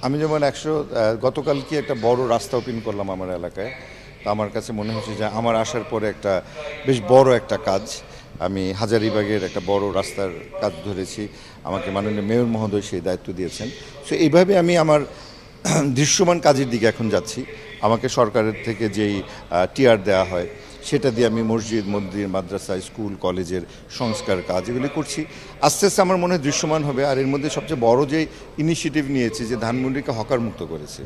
আমি যেমন গতকাল কি একটা বড় রাস্তা ওপেন করলাম আমার এলাকায়। তো আমার কাছে মনে হচ্ছে যে আমার আসার পরে একটা বেশ বড় একটা কাজ, আমি হাজারীবাগের একটা বড় রাস্তার কাজ ধরেছি। আমাকে মাননীয় মেয়র মহোদয় সেই দায়িত্ব দিয়েছেন। সো এইভাবে আমি আমার দৃশ্যমান কাজের দিকে এখন যাচ্ছি। আমাকে সরকারের থেকে যেই টিআর দেওয়া হয় সেটা দিয়ে আমি মসজিদ, মন্দির, মাদ্রাসা, স্কুল, কলেজের সংস্কার কাজ এগুলি করছি। আস্তে আস্তে আমার মনে হয় দৃশ্যমান হবে। আর এর মধ্যে সবচেয়ে বড় যে ইনিশিয়েটিভ নিয়েছি যে ধানমন্ডিকে হকার মুক্ত করেছে।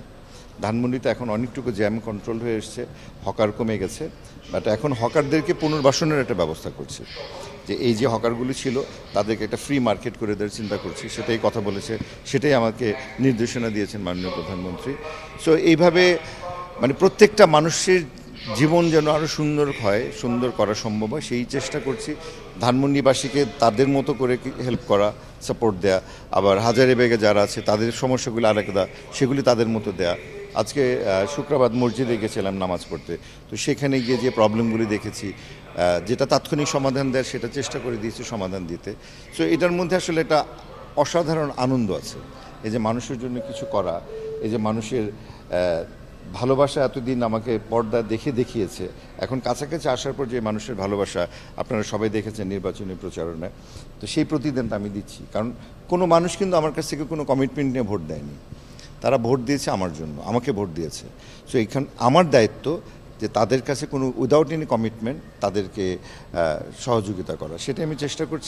ধানমন্ডিতে এখন অনেকটুকু জ্যাম কন্ট্রোল হয়ে এসছে, হকার কমে গেছে। বাট এখন হকারদেরকে পুনর্বাসনের একটা ব্যবস্থা করছে, যে এই যে হকারগুলি ছিল তাদেরকে একটা ফ্রি মার্কেট করে দেওয়ার চিন্তা করছি। সেটাই কথা বলেছে, সেটাই আমাকে নির্দেশনা দিয়েছেন মাননীয় প্রধানমন্ত্রী। সো এইভাবে মানে প্রত্যেকটা মানুষের জীবন যেন আরও সুন্দর হয়, সুন্দর করা সম্ভব হয় সেই চেষ্টা করছি। ধানমন্ডিবাসীকে তাদের মতো করে হেল্প করা, সাপোর্ট দেয়া, আবার হাজারীবাগে যারা আছে তাদের সমস্যাগুলি আলাদা, সেগুলি তাদের মতো দেয়া। আজকে শুক্রবার মসজিদে গেছিলাম নামাজ পড়তে, তো সেখানে গিয়ে যে প্রবলেমগুলি দেখেছি, যেটা তাৎক্ষণিক সমাধান দেয় সেটা চেষ্টা করে দিয়েছি সমাধান দিতে। সো এটার মধ্যে আসলে একটা অসাধারণ আনন্দ আছে, এই যে মানুষের জন্য কিছু করা, এই যে মানুষের ভালোবাসা এতদিন আমাকে পর্দা দেখিয়েছে, এখন কাছাকাছি আসার পর যে মানুষের ভালোবাসা আপনারা সবাই দেখেছেন নির্বাচনী প্রচারণায়। তো সেই প্রতিদানটা আমি দিচ্ছি, কারণ কোনো মানুষ কিন্তু আমার কাছ থেকে কোনো কমিটমেন্ট নিয়ে ভোট দেয়নি। তারা ভোট দিয়েছে আমার জন্য, আমাকে ভোট দিয়েছে। সো এইখান আমার দায়িত্ব যে তাদের কাছে কোনো উইদাউট এনি কমিটমেন্ট তাদেরকে সহযোগিতা করা, সেটা আমি চেষ্টা করছি।